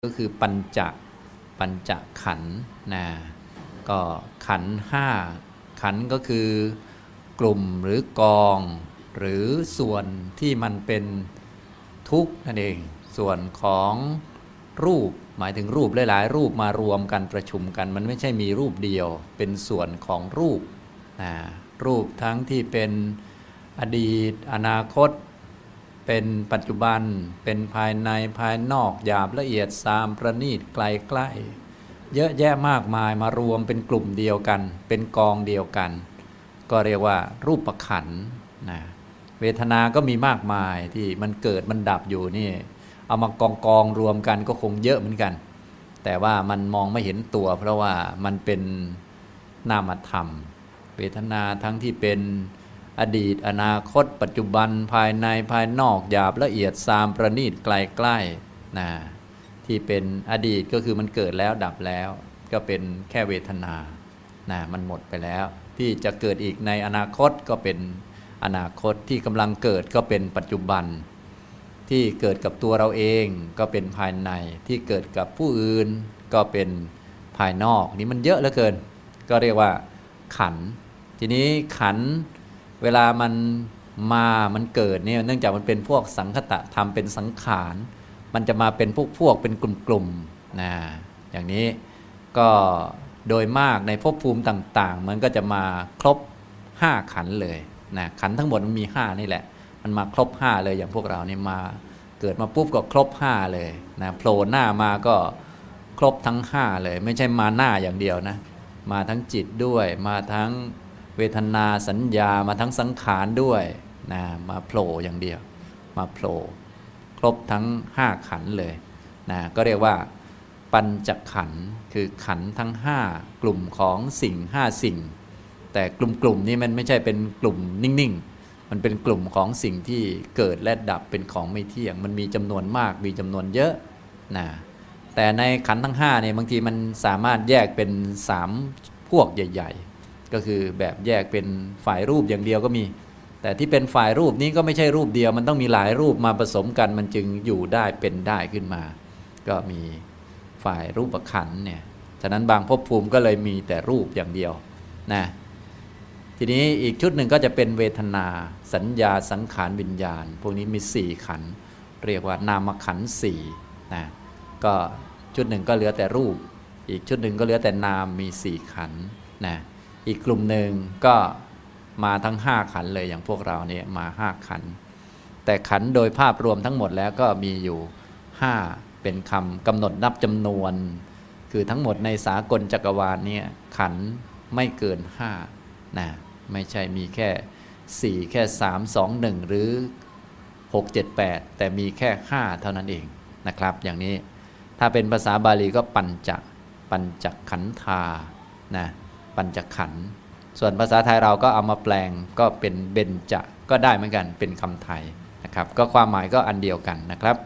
ก็คือปัญจขันธ์นะก็ขันธ์ห้าขันธ์ก็คือกลุ่มหรือกองหรือส่วนที่มันเป็นทุกข์นั่นเองส่วนของรูปหมายถึงรูปหลายๆรูปมารวมกันประชุมกันมันไม่ใช่มีรูปเดียวเป็นส่วนของรูปนะรูปทั้งที่เป็นอดีตอนาคตเป็นปัจจุบันเป็นภายในภายนอกหยาบละเอียดซามประณีตไกลใกล้เยอะแยะมากมายมารวมเป็นกลุ่มเดียวกันเป็นกองเดียวกันก็เรียกว่ารูปขันธ์นะเวทนาก็มีมากมายที่มันเกิดมันดับอยู่นี่เอามากองรวมกันก็คงเยอะเหมือนกันแต่ว่ามันมองไม่เห็นตัวเพราะว่ามันเป็นนามธรรมเวทนาทั้งที่เป็นอดีตอนาคตปัจจุบันภายในภายนอกหยาบละเอียดซามประณีตไกลใกล้นะที่เป็นอดีตก็คือมันเกิดแล้วดับแล้วก็เป็นแค่เวทนานะมันหมดไปแล้วที่จะเกิดอีกในอนาคตก็เป็นอนาคตที่กำลังเกิดก็เป็นปัจจุบันที่เกิดกับตัวเราเองก็เป็นภายในที่เกิดกับผู้อื่นก็เป็นภายนอกนี่มันเยอะเหลือเกินก็เรียกว่าขันธ์ทีนี้ขันธ์เวลามันเกิดเนี่ยเนื่องจากมันเป็นพวกสังคตธรรมเป็นสังขารมันจะมาเป็นพวกเป็นกลุ่มๆนะอย่างนี้ก็โดยมากในภพภูมิต่างๆมันก็จะมาครบ5ขันธ์เลยนะขันธ์ทั้งหมดมันมี5นี่แหละมันมาครบ5เลยอย่างพวกเราเนี่ยมาเกิดมาปุ๊บก็ครบ5เลยนะโผล่หน้ามาก็ครบทั้ง5เลยไม่ใช่มาหน้าอย่างเดียวนะมาทั้งจิตด้วยมาทั้งเวทนาสัญญามาทั้งสังขารด้วยนะมาโผล่อย่างเดียวมาโผล่ครบทั้ง5ขันธ์เลยนะก็เรียกว่าปัญจขันธ์คือขันธ์ทั้ง5กลุ่มของสิ่ง5สิ่งแต่กลุ่มนี้มันไม่ใช่เป็นกลุ่มนิ่งๆมันเป็นกลุ่มของสิ่งที่เกิดและดับเป็นของไม่เที่ยงมันมีจำนวนมากมีจำนวนเยอะนะแต่ในขันธ์ทั้ง5เนี่ยบางทีมันสามารถแยกเป็น3พวกใหญ่ๆก็คือแบบแยกเป็นฝ่ายรูปอย่างเดียวก็มีแต่ที่เป็นฝ่ายรูปนี้ก็ไม่ใช่รูปเดียวมันต้องมีหลายรูปมาผสมกันมันจึงอยู่ได้เป็นได้ขึ้นมาก็มีฝ่ายรูปขันธ์เนี่ยฉะนั้นบางภพภูมิก็เลยมีแต่รูปอย่างเดียวนะทีนี้อีกชุดหนึ่งก็จะเป็นเวทนาสัญญาสังขารวิญญาณพวกนี้มี4ขันธ์เรียกว่านามขันธ์4นะก็ชุดหนึ่งก็เหลือแต่รูปอีกชุดหนึ่งก็เหลือแต่นามมี4ขันธ์นะอีกกลุ่มหนึ่งก็มาทั้ง5ขันธ์เลยอย่างพวกเราเนี่ยมา5ขันธ์แต่ขันธ์โดยภาพรวมทั้งหมดแล้วก็มีอยู่5เป็นคำกำหนดนับจำนวนคือทั้งหมดในสากลจักรวาลเนี่ยขันธ์ไม่เกิน5นะไม่ใช่มีแค่4แค่3 2 1หรือ6 7 8แต่มีแค่5เท่านั้นเองนะครับอย่างนี้ถ้าเป็นภาษาบาลีก็ปัญจขันธานะปัญจขันธ์ส่วนภาษาไทยเราก็เอามาแปลงก็เป็นเบญจก็ได้เหมือนกันเป็นคำไทยนะครับก็ความหมายก็อันเดียวกันนะครับ